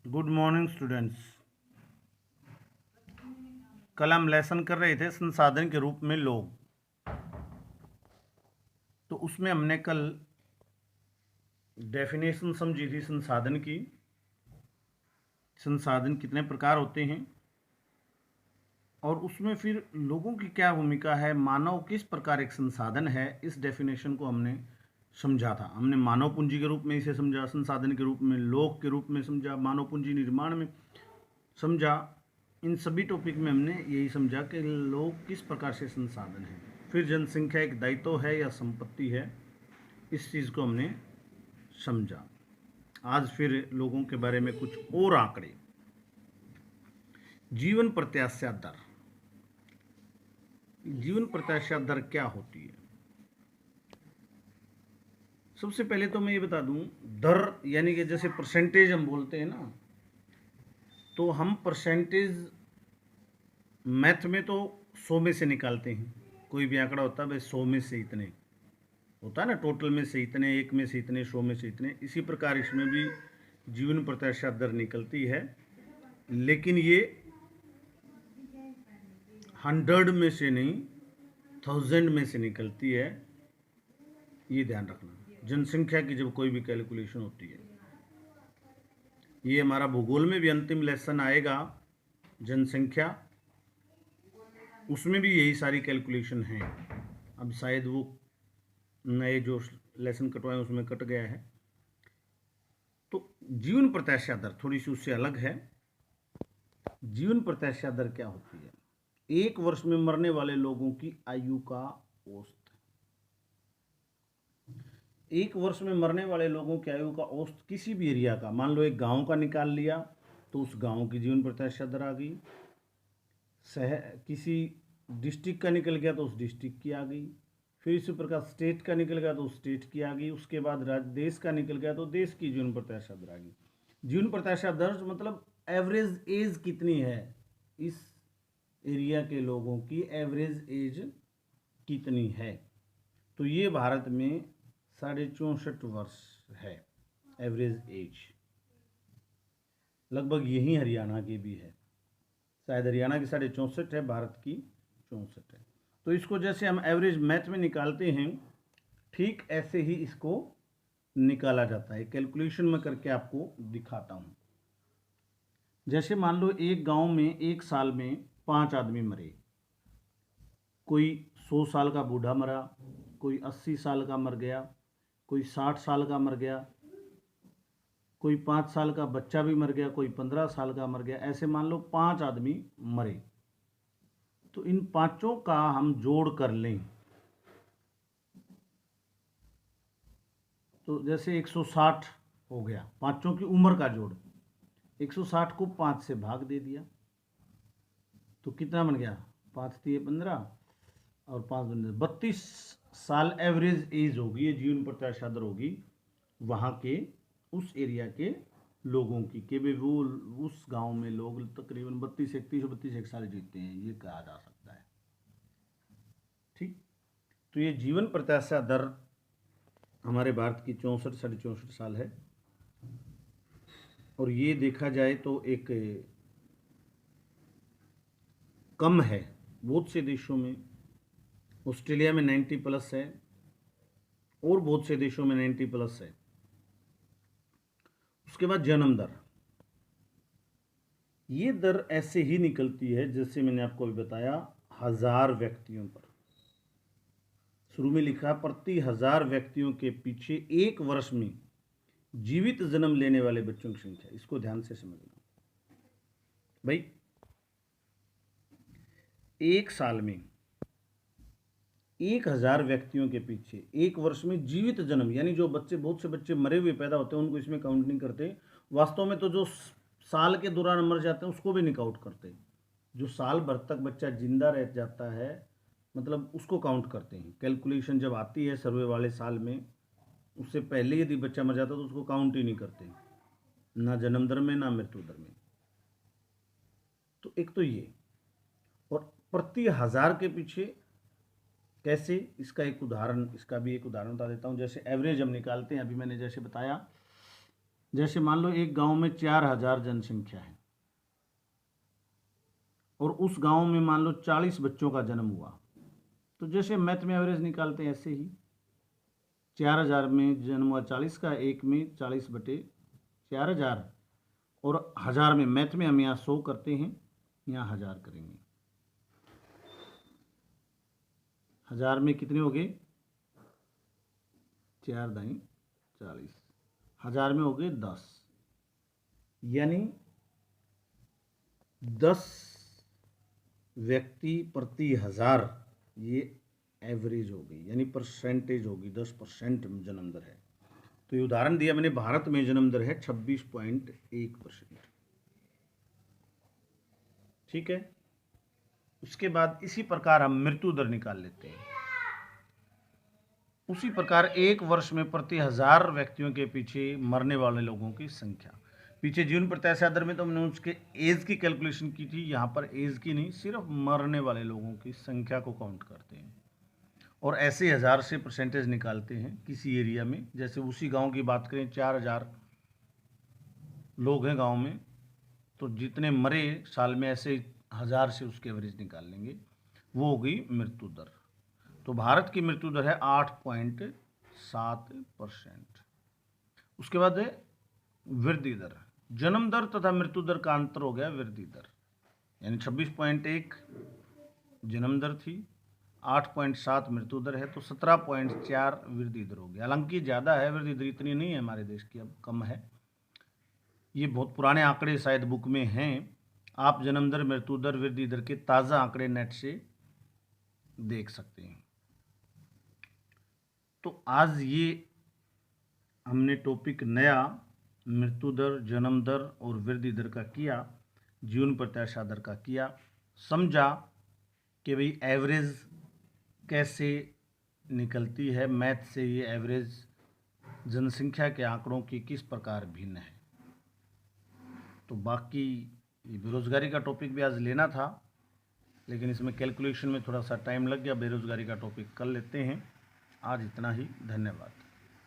Good morning students. कल हम lesson कर रहे थे संसाधन के रूप में लोग। तो उसमें हमने कल डेफिनेशन समझी थी संसाधन की। संसाधन कितने प्रकार होते हैं और उसमें फिर लोगों की क्या भूमिका है, मानव किस प्रकार एक संसाधन है। इस डेफिनेशन को हमने समझा था। हमने मानव पूंजी के रूप में इसे समझा, संसाधन के रूप में, लोग के रूप में समझा, मानव पूंजी निर्माण में समझा। इन सभी टॉपिक में हमने यही समझा कि लोग किस प्रकार से संसाधन है। फिर जनसंख्या एक दायित्व है या संपत्ति है, इस चीज़ को हमने समझा। आज फिर लोगों के बारे में कुछ और आंकड़े। जीवन प्रत्याशा दर। जीवन प्रत्याशा दर क्या होती है? सबसे पहले तो मैं ये बता दूं, दर यानी कि जैसे परसेंटेज हम बोलते हैं ना, तो हम परसेंटेज मैथ में तो 100 में से निकालते हैं। कोई भी आंकड़ा होता है भाई 100 में से इतने होता है ना, टोटल में से इतने, 1 में से इतने, 100 में से इतने। इसी प्रकार इसमें भी जीवन प्रत्याशा दर निकलती है, लेकिन ये 100 में से नहीं, 1000 में से निकलती है। ये ध्यान रखना जनसंख्या की जब कोई भी कैलकुलेशन होती है। ये हमारा भूगोल में भी अंतिम लेसन आएगा, जनसंख्या, उसमें भी यही सारी कैलकुलेशन है। अब शायद वो नए जो लेसन कटवाए उसमें कट गया है। तो जीवन प्रत्याशा दर थोड़ी सी उससे अलग है। जीवन प्रत्याशा दर क्या होती है? एक वर्ष में मरने वाले लोगों की आयु का औसत। एक वर्ष में मरने वाले लोगों की आयु का औसत किसी भी एरिया का, मान लो एक गांव का निकाल लिया तो उस गांव की जीवन प्रत्याशा दर आ गई। किसी डिस्ट्रिक्ट का निकल गया तो उस डिस्ट्रिक्ट की आ गई। फिर इसी प्रकार स्टेट का निकल गया तो उस स्टेट की आ गई। उसके बाद देश का निकल गया तो देश की जीवन प्रत्याशा दर आ गई। जीवन प्रत्याशा दर मतलब एवरेज एज कितनी है, इस एरिया के लोगों की एवरेज एज कितनी है। तो ये भारत में 64.5 वर्ष है एवरेज एज। लगभग यही हरियाणा की भी है। शायद हरियाणा की 64.5 है, भारत की 64 है। तो इसको जैसे हम एवरेज मैथ में निकालते हैं, ठीक ऐसे ही इसको निकाला जाता है। कैलकुलेशन में करके आपको दिखाता हूँ। जैसे मान लो एक गांव में एक साल में 5 आदमी मरे। कोई 100 साल का बूढ़ा मरा, कोई 80 साल का मर गया, कोई 60 साल का मर गया, कोई 5 साल का बच्चा भी मर गया, कोई 15 साल का मर गया। ऐसे मान लो 5 आदमी मरे। तो इन पांचों का हम जोड़ कर लें तो जैसे 160 हो गया, पांचों की उम्र का जोड़। 160 को 5 से भाग दे दिया तो कितना बन गया? 5 दिए 15 और 5 बन 32 साल एवरेज एज होगी। ये जीवन प्रत्याशा दर होगी वहाँ के, उस एरिया के लोगों की, कि भी वो उस गांव में लोग तकरीबन 32 साल जीते हैं, ये कहा जा सकता है। ठीक। तो ये जीवन प्रत्याशा दर हमारे भारत की 64-64.5 साल है। और ये देखा जाए तो एक कम है बहुत से देशों में। ऑस्ट्रेलिया में 90 प्लस है और बहुत से देशों में 90 प्लस है। उसके बाद जन्म दर। ये दर ऐसे ही निकलती है जैसे मैंने आपको अभी बताया, 1000 व्यक्तियों पर। शुरू में लिखा प्रति 1000 व्यक्तियों के पीछे एक वर्ष में जीवित जन्म लेने वाले बच्चों की संख्या। इसको ध्यान से समझना भाई। एक साल में 1000 व्यक्तियों के पीछे एक वर्ष में जीवित जन्म, यानी जो बच्चे, बहुत से बच्चे मरे हुए पैदा होते हैं उनको इसमें काउंट नहीं करते। वास्तव में तो जो साल के दौरान मर जाते हैं उसको भी नहीं काउंट करते। जो साल भर तक बच्चा जिंदा रह जाता है, मतलब उसको काउंट करते हैं। कैलकुलेशन जब आती है सर्वे वाले साल में, उससे पहले यदि बच्चा मर जाता है तो उसको काउंट ही नहीं करते, ना जन्म दर में ना मृत्यु दर में। तो एक तो ये, और प्रति 1000 के पीछे कैसे, इसका एक उदाहरण, इसका भी एक उदाहरण बता देता हूँ। जैसे एवरेज हम निकालते हैं, अभी मैंने जैसे बताया जैसे मान लो एक गांव में 4000 जनसंख्या है और उस गांव में मान लो 40 बच्चों का जन्म हुआ, तो जैसे मैथ में एवरेज निकालते हैं ऐसे ही 4000 में जन्म हुआ 40 का, एक में 40/4000 और 1000 में, मैथ में हम यहाँ 100 करते हैं, यहाँ 1000 करेंगे। 1000 में कितने हो गए? 4 दाई 40, 1000 में हो गए 10, यानी 10 व्यक्ति प्रति 1000, ये एवरेज होगी, यानी परसेंटेज होगी, 10% जन्म दर है। तो ये उदाहरण दिया मैंने, भारत में जन्म दर है 26.1%। ठीक है। उसके बाद इसी प्रकार हम मृत्यु दर निकाल लेते हैं। उसी प्रकार एक वर्ष में प्रति 1000 व्यक्तियों के पीछे मरने वाले लोगों की संख्या, पीछे जीवन प्रत्याशा दर में तो हमने उसके एज की कैलकुलेशन की थी, यहाँ पर एज की नहीं, सिर्फ मरने वाले लोगों की संख्या को काउंट करते हैं और ऐसे 1000 से परसेंटेज निकालते हैं किसी एरिया में। जैसे उसी गांव की बात करें, 4000 लोग हैं गांव में, तो जितने मरे साल में, ऐसे 1000 से उसके एवरेज निकाल लेंगे, वो हो गई मृत्यु दर। तो भारत की मृत्यु दर है 8.7%। उसके बाद है वृद्धि दर। जन्म दर तथा मृत्यु दर का अंतर हो गया वृद्धि दर, यानी 26.1 जन्म दर थी, 8.7 मृत्यु दर है, तो 17.4 वृद्धि दर हो गया। हालांकि ज़्यादा है, वृद्धि दर इतनी नहीं है हमारे देश की, अब कम है। ये बहुत पुराने आंकड़े शायद बुक में हैं, आप जन्म दर, मृत्यु दर, वृद्धि दर के ताज़ा आंकड़े नेट से देख सकते हैं। तो आज ये हमने टॉपिक नया मृत्यु दर, जन्म दर और वृद्धि दर का किया, जीवन प्रत्याशा दर का किया, समझा कि भाई एवरेज कैसे निकलती है, मैथ से ये एवरेज जनसंख्या के आंकड़ों की किस प्रकार भिन्न है। तो बाकी ये बेरोजगारी का टॉपिक भी आज लेना था, लेकिन इसमें कैलकुलेशन में थोड़ा सा टाइम लग गया, बेरोजगारी का टॉपिक कर लेते हैं। आज इतना ही, धन्यवाद।